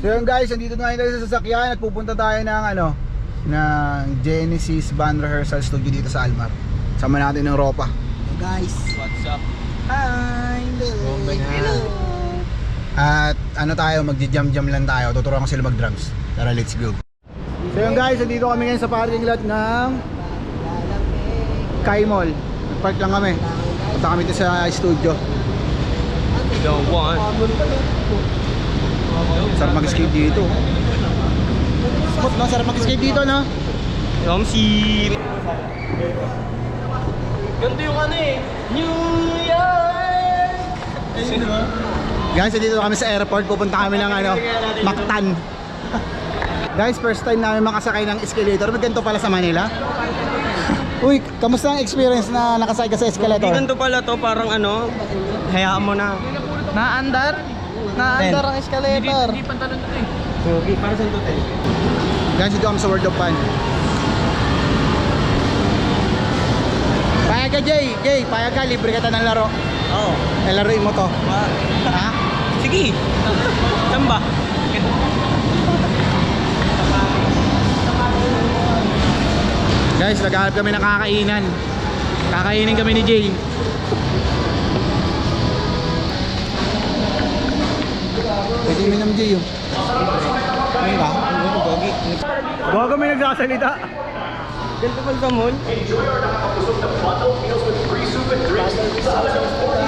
So yun guys, nandito na tayo sa sasakyan at pupunta tayo ng ng Genesis Band Rehearsal Studio dito sa Almar. Sama natin ng Ropa. Hello guys. What's up? Hi. Hello. At tayo, magji-jam-jam lang tayo. Tuturuan ko sila mag-drums. Tara, let's go. So yun guys, nandito kami ngayon sa parking lot ng Kai Mall. Nag-park lang kami. Punta kami dito sa studio. Don't want. Sarap mag-skate dito. Smooth no? Sarap mag-skate dito no? Ramsey. Ganito yung New York. Guys, dito kami sa airport. Pupunta kami ng Mactan. Guys, first time namin makasakay ng escalator. Ganito pala sa Manila. Uy, kamusta ang experience na nakasakay ka sa escalator? Hindi ganito pala to, parang hayaan mo na. Naandar ang escalator. Hindi pantalon to eh. Okay, para saan to tayo? Guys, dito kami sa World of Fun. Payag ka, Jay. Payag ka, libre ka ng laro. Oo. Laruin mo to. Ha? Sige. Saan ba? Guys, naghahanap kami ng kakainan. Kakainin kami ni Jay. Pwede mo naman Jay yun. Ano ba? Bago may nagsasalita. Ganito pala sa mall.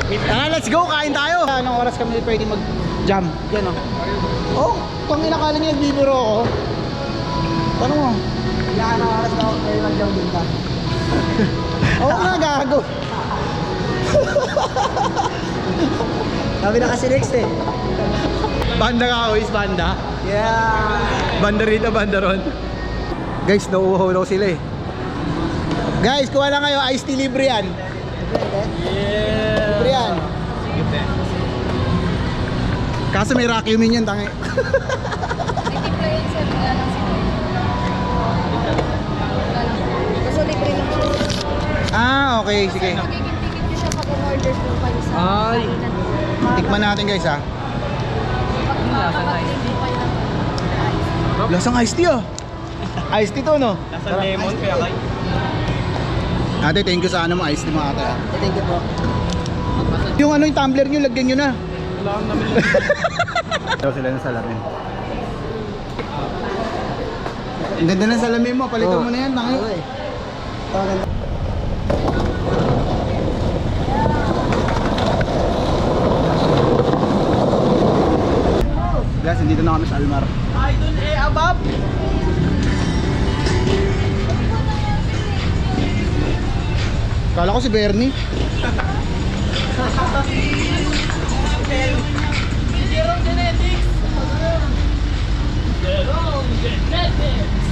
Tara, let's go! Kain tayo! Anong oras kami pwede mag-jam? Diyan oh, pang inakala niya nagbibiro ako. Tanong mo. Ilaan ang oras na ako kayo mag-jam din ka. Oo nga, gago. Sabi na kasi next eh. Banda ka, Ois, banda. Yeah. Banda rito, banda ron. Guys, nauuhaw daw sila eh. Guys, kuha lang kayo, iced tea libre yan. Yeah. Libre yan. Kaso may vacuumin yan, tangi. Kaso libre lang siya. Ah, okay, sige. Magiging ticket ko siya pag order po kayo sa Ay. Tikman natin guys ha. kapag libre pa yun. Lasang iced tea oh. Iced tea to no? Nasa lemon kaya kayo. Ate, thank you sa iced tea mo ate. Thank you po. Yung yung tumbler nyo, lagyan nyo na. Wala kang namin lang. Daw sila ng salamin. Ang ganda ng salamin mo, palitan mo na yan, tangi. Okay. Tawaganda. Guys, nandito na kami sa Almar. I don't above. Kala ko si Bernie. Jerome Genetics. Jerome Genetics.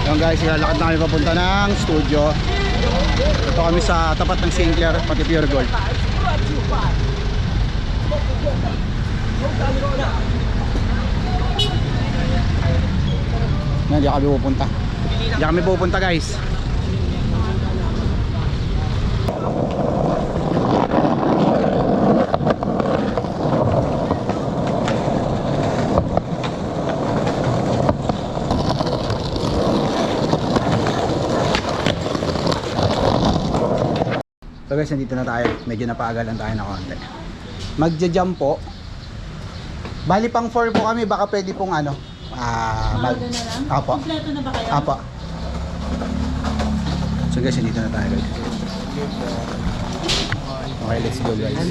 Yung guys, ilalakad na kami papunta ng studio. Ito kami sa tapat ng Sinclair, pati Pure Gold. Diyan kami pupunta. Diyan kami pupunta guys. So guys, nandito na tayo. Medyo napaagalan tayo na konti. Magja-jump po. Bali pang 4 po kami, baka pwede pong Mag... na lang? Apo. Kompleto na ba kayo? Apo. So guys, nandito na tayo guys. Okay, let's go guys. I'm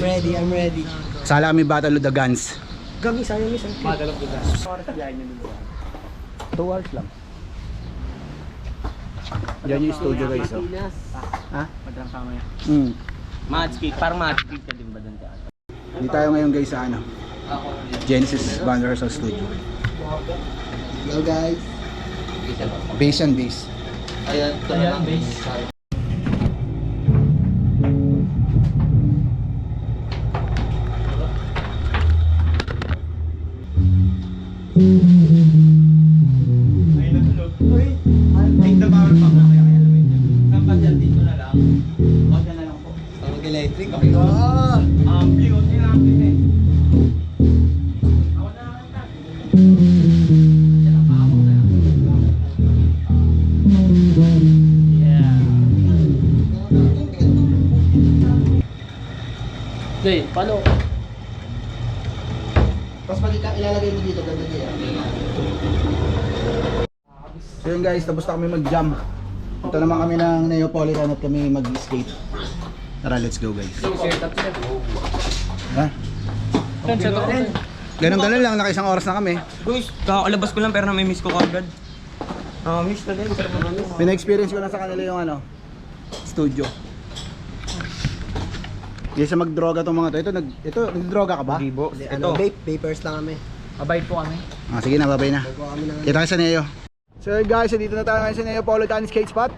ready. Sala kami Battle of the Guns. Gagi, sayang miss. Madalap ko na. Oras biyahe niyo dun. 2 hours lang. Diyan yung studio guys. Oh. Ha? Madrang sama yan. Mm. Parang matchkick ka din ba dun ka? Hindi tayo ngayon guys sa Genesis Band Rehearsal Studio. Hello guys. Bass and bass. Ayan, base. Electric. Ah! Ampli, Okay, paano? Tapos pag ilalagay mo dito, ganda niya. So yun guys, tapos na kami mag-jam. Ito naman kami ng Neapolitan at kami mag-skate. Tara, let's go guys. Ha? Ganun-ganun lang, naka isang oras na kami. Guys, kakalabas ko lang pero nami-miss ko kagad. Miss na din, sarap na miss. Pina-experience ko na sa kanila yung ano, studio. Hindi siya magdroga tong mga to. Ito, nagdroga ka ba? Bibo. Ano, Ito. papers lang kami. Abide po kami. Sige na, babay na. Bago kami ng Kita kayo sa Neo. So guys, dito na tayo ngayon sa Neapolitan skate spot.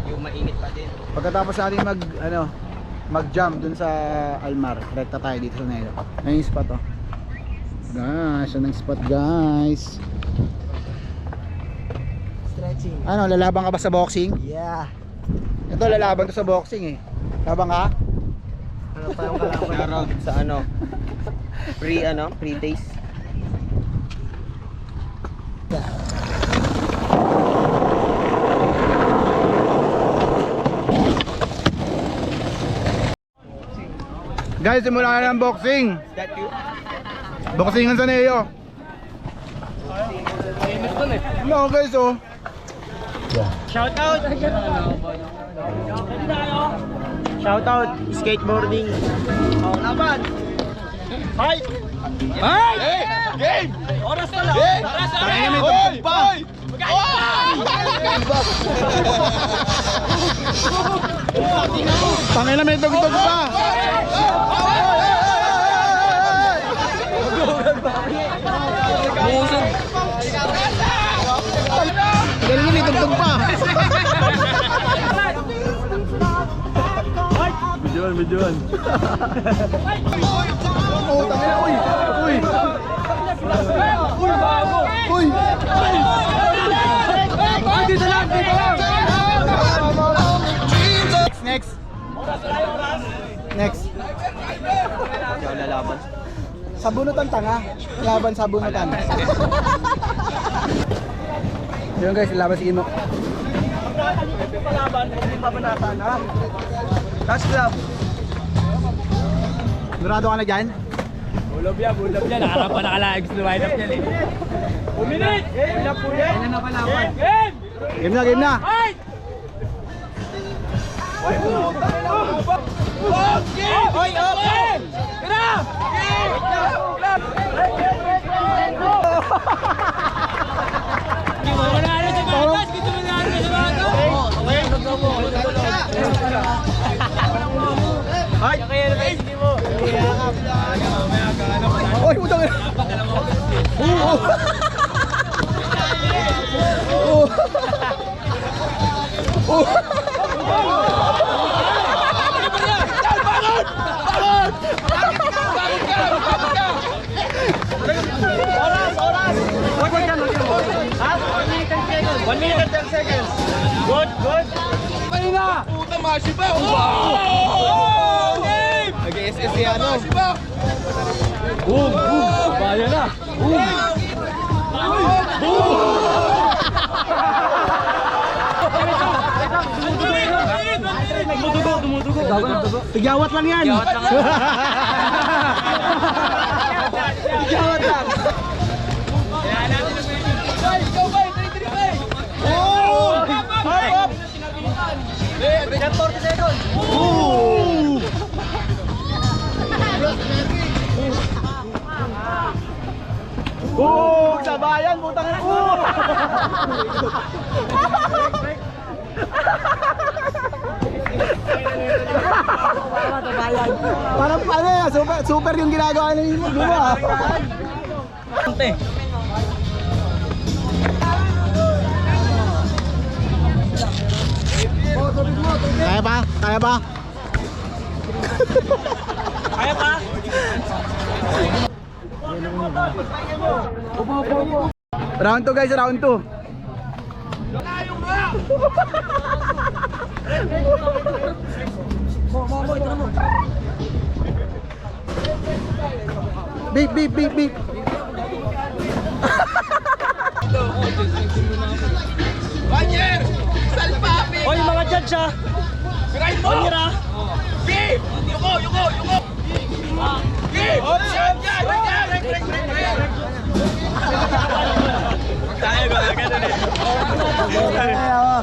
Yung mainit pa din. Pagkatapos natin mag-jump dun sa Almar, rekta tayo dito sa Neo. Ayun yung spot oh. Guys, yan ang spot guys. stretching. Ano, lalaban ka ba sa boxing? Yeah. Ito, lalaban to sa boxing eh. Labang ka? Ano pa yung kalaban? Meron sa free taste. Guys, simula na ng boxing. Boxingan sa Neo. No guys oh. Shoutout, skateboarding. Laban! Fight! Game! Oras na lang! Tangina, may tugtog pa. Tangina, may tugtog pa. Galing, may tugtog pa. Medyoan. Oh, tangina, uy. Uy. Dito lang. Next. Ikaw lalaban. Sabunutan tanga. Laban sabunutan. Yun guys, laban si Imo. Last club. Durado ka na dyan? Bulob yan. Nakarap pa nakalaig sa line up yan eh. Uminit! Wala po yan. Kailan na palaban? Game na. Hoy, open! Tira! Oy, putang ina. One minute and 10 seconds. Good. Kanina! Puta, masibaw! Oh! Game! Nag-SS yan Boom! Bayan na! Dumudugo. Tigyawat lang yan. Tigyawat lang. Sabayan, putang ina. Parang ano yan, super yung ginagawa ni Imo, di ba? Kaya ba? Round 2 guys, round 2. Beep. Hoy, mga judge ah! One year ah!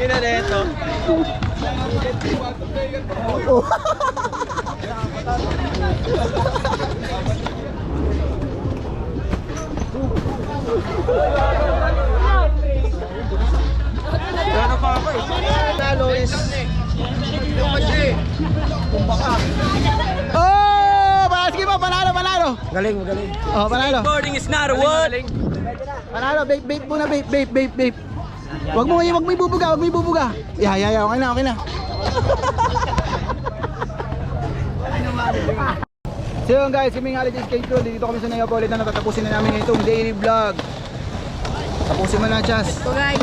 Ina na ito. Oh. Ano pa ako eh. Talo is... Oh! Sige po, panalo, panalo. Galing, magaling. Oh, panalo. Boarding is not a what? Panalo, vape muna, vape. Wag mo ibubuga, Yeah, okay na. So yun guys, kaming holiday skate roll. Dito kami sa Neapolitan na tatapusin na namin itong daily vlog. Tapusin mo na, Chas. So guys,